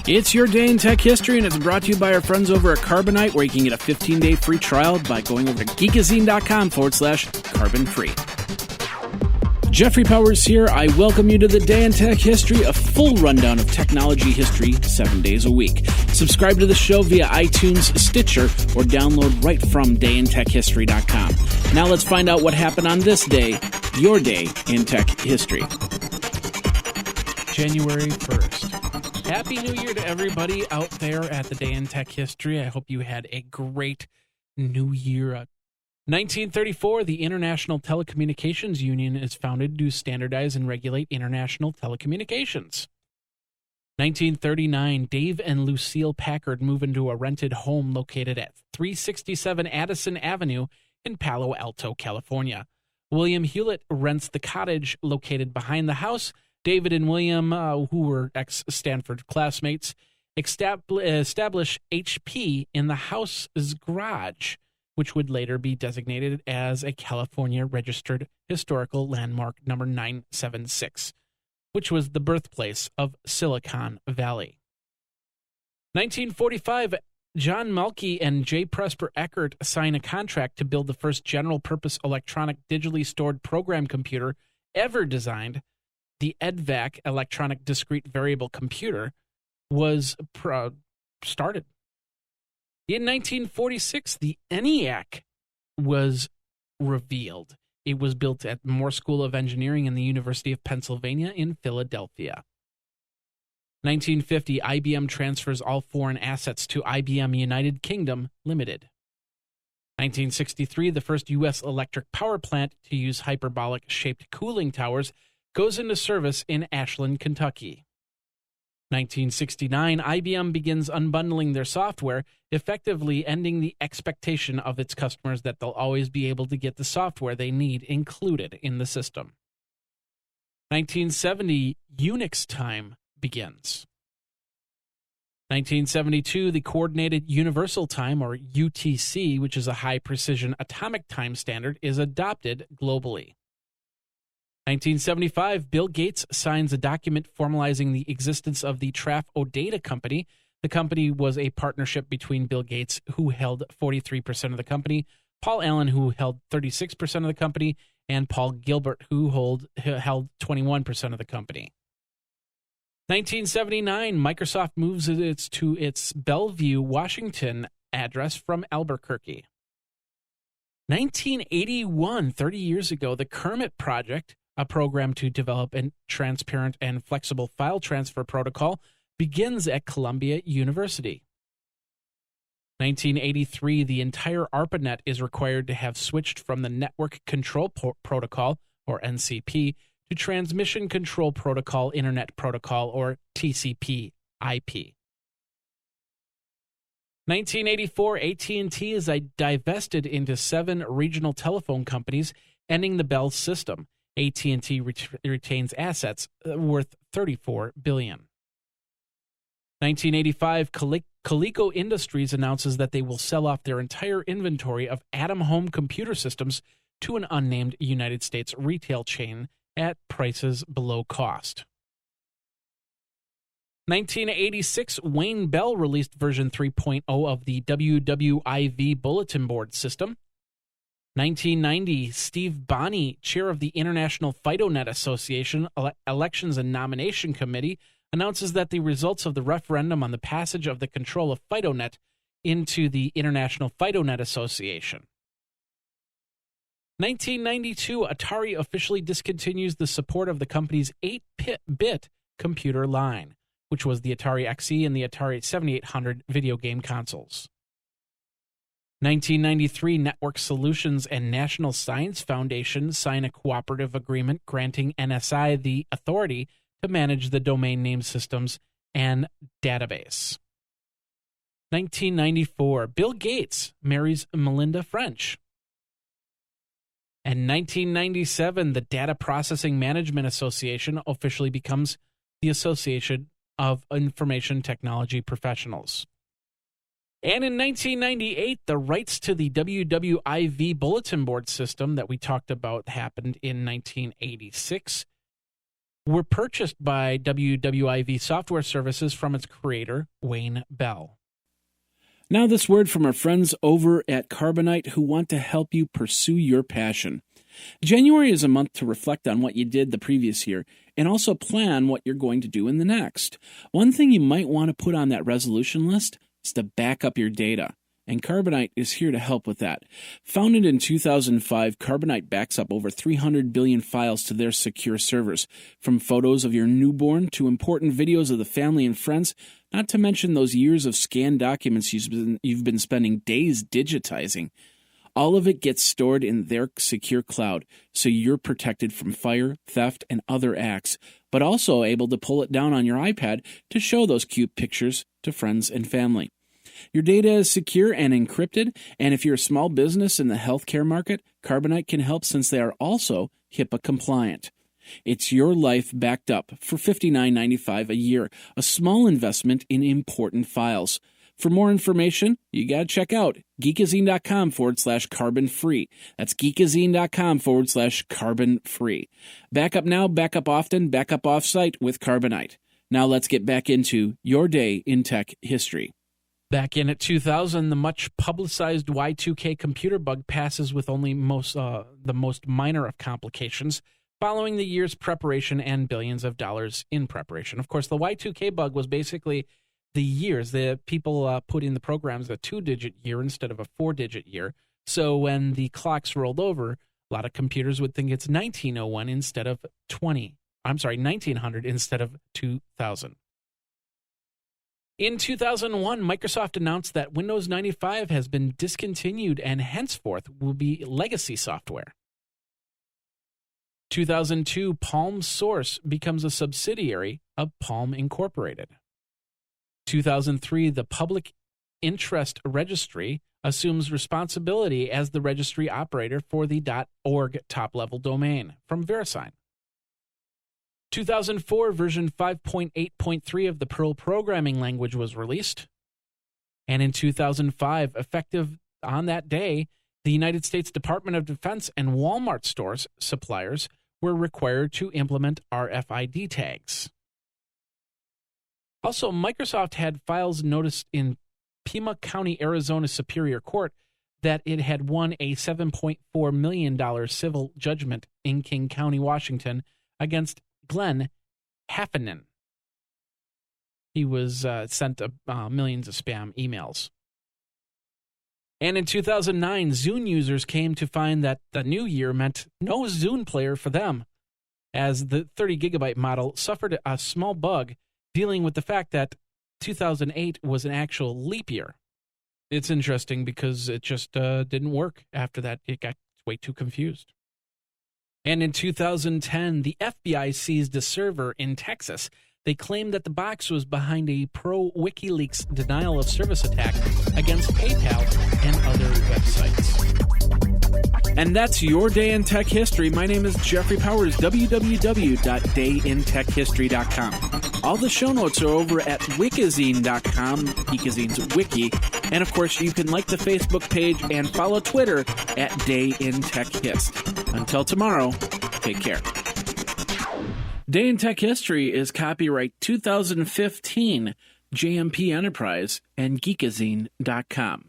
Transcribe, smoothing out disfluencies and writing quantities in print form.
It's your day in tech history, and it's brought to you by our friends over at ARPANET, where you can get a 15-day free trial by going over to geekazine.com/carbon-free. Jeffrey Powers here. I welcome you to the Day in Tech History, a full rundown of technology history 7 days a week. Subscribe to the show via iTunes, Stitcher, or download right from dayintechhistory.com. Now let's find out what happened on this day, your day in tech history. January 1st. Happy New Year to everybody out there at the Day in Tech History. I hope you had a great New Year. 1934, the International Telecommunications Union is founded to standardize and regulate international telecommunications. 1939, Dave and Lucille Packard move into a rented home located at 367 Addison Avenue in Palo Alto, California. William Hewlett rents the cottage located behind the house. David and William, who were ex-Stanford classmates, establish HP in the house's garage, which would later be designated as a California Registered Historical Landmark number 976, which was the birthplace of Silicon Valley. 1945, John Malky and J. Presper Eckert sign a contract to build the first general-purpose electronic digitally stored program computer ever designed. The EDVAC, Electronic Discrete Variable Computer, was started. In 1946, the ENIAC was revealed. It was built at Moore School of Engineering in the University of Pennsylvania in Philadelphia. 1950, IBM transfers all foreign assets to IBM United Kingdom Limited. 1963, the first U.S. electric power plant to use hyperbolic-shaped cooling towers goes into service in Ashland, Kentucky. 1969, IBM begins unbundling their software, effectively ending the expectation of its customers that they'll always be able to get the software they need included in the system. 1970, Unix time begins. 1972, the Coordinated Universal Time, or UTC, which is a high-precision atomic time standard, is adopted globally. 1975, Bill Gates signs a document formalizing the existence of the Traf-O-Data Company. The company was a partnership between Bill Gates, who held 43% of the company, Paul Allen, who held 36% of the company, and Paul Gilbert, who held 21% of the company. 1979, Microsoft moves to its Bellevue, Washington address from Albuquerque. 1981, 30 years ago, the Kermit project, a program to develop a transparent and flexible file transfer protocol, begins at Columbia University. 1983, the entire ARPANET is required to have switched from the Network Control Protocol, or NCP, to Transmission Control Protocol Internet Protocol, or TCP-IP. 1984, AT&T is divested into 7 regional telephone companies, ending the Bell system. AT&T retains assets worth $34 billion. 1985, Coleco Industries announces that they will sell off their entire inventory of Atom home computer systems to an unnamed United States retail chain at prices below cost. 1986, Wayne Bell released version 3.0 of the WWIV bulletin board system. 1990, Steve Bonney, chair of the International FidoNet Association Elections and Nomination Committee, announces that the results of the referendum on the passage of the control of FidoNet into the International FidoNet Association. 1992, Atari officially discontinues the support of the company's 8-bit computer line, which was the Atari XE and the Atari 7800 video game consoles. 1993, Network Solutions and National Science Foundation sign a cooperative agreement granting NSI the authority to manage the domain name systems and database. 1994, Bill Gates marries Melinda French. And 1997, the Data Processing Management Association officially becomes the Association of Information Technology Professionals. And in 1998, the rights to the WWIV bulletin board system that we talked about happened in 1986. were purchased by WWIV Software Services from its creator, Wayne Bell. Now this word from our friends over at ARPANET who want to help you pursue your passion. January is a month to reflect on what you did the previous year and also plan what you're going to do in the next. One thing you might want to put on that resolution list is to back up your data. And ARPANET is here to help with that. Founded in 2005, ARPANET backs up over 300 billion files to their secure servers, from photos of your newborn to important videos of the family and friends, not to mention those years of scanned documents you've been spending days digitizing. All of it gets stored in their secure cloud, so you're protected from fire, theft, and other acts, but also able to pull it down on your iPad to show those cute pictures to friends and family. Your data is secure and encrypted, and if you're a small business in the healthcare market, ARPANET can help since they are also HIPAA compliant. It's your life backed up for $59.95 a year, a small investment in important files. For more information, you got to check out geekazine.com/carbon free. That's geekazine.com/carbon free. Back up now, back up often, back up offsite with ARPANET. Now let's get back into your day in tech history. Back in at 2000, the much-publicized Y2K computer bug passes with only the most minor of complications, following the year's preparation and billions of dollars in preparation. Of course, the Y2K bug was basically the years. The people put in the programs a 2-digit year instead of a 4-digit year. So when the clocks rolled over, a lot of computers would think it's 1901 instead of 1900 instead of 2000. In 2001, Microsoft announced that Windows 95 has been discontinued and henceforth will be legacy software. 2002, Palm Source becomes a subsidiary of Palm Incorporated. 2003, the Public Interest Registry assumes responsibility as the registry operator for the .org top-level domain from VeriSign. 2004, version 5.8.3 of the Perl programming language was released. And in 2005, effective on that day, the United States Department of Defense and Walmart stores suppliers were required to implement RFID tags. Also, Microsoft had files noticed in Pima County, Arizona Superior Court that it had won a $7.4 million civil judgment in King County, Washington, against Glenn Heffernan. He was sent millions of spam emails. And in 2009, Zune users came to find that the new year meant no Zune player for them, as the 30-gigabyte model suffered a small bug dealing with the fact that 2008 was an actual leap year. It's interesting because it just didn't work after that. It got way too confused. And in 2010, the FBI seized a server in Texas. They claimed that the box was behind a pro-WikiLeaks denial of service attack against PayPal and other websites. And that's your day in tech history. My name is Jeffrey Powers, www.dayintechhistory.com. All the show notes are over at wikizine.com, Geekazine's wiki. And of course, you can like the Facebook page and follow Twitter at DayInTechHist. Until tomorrow, take care. Day in Tech History is copyright 2015, JMP Enterprise and Geekazine.com.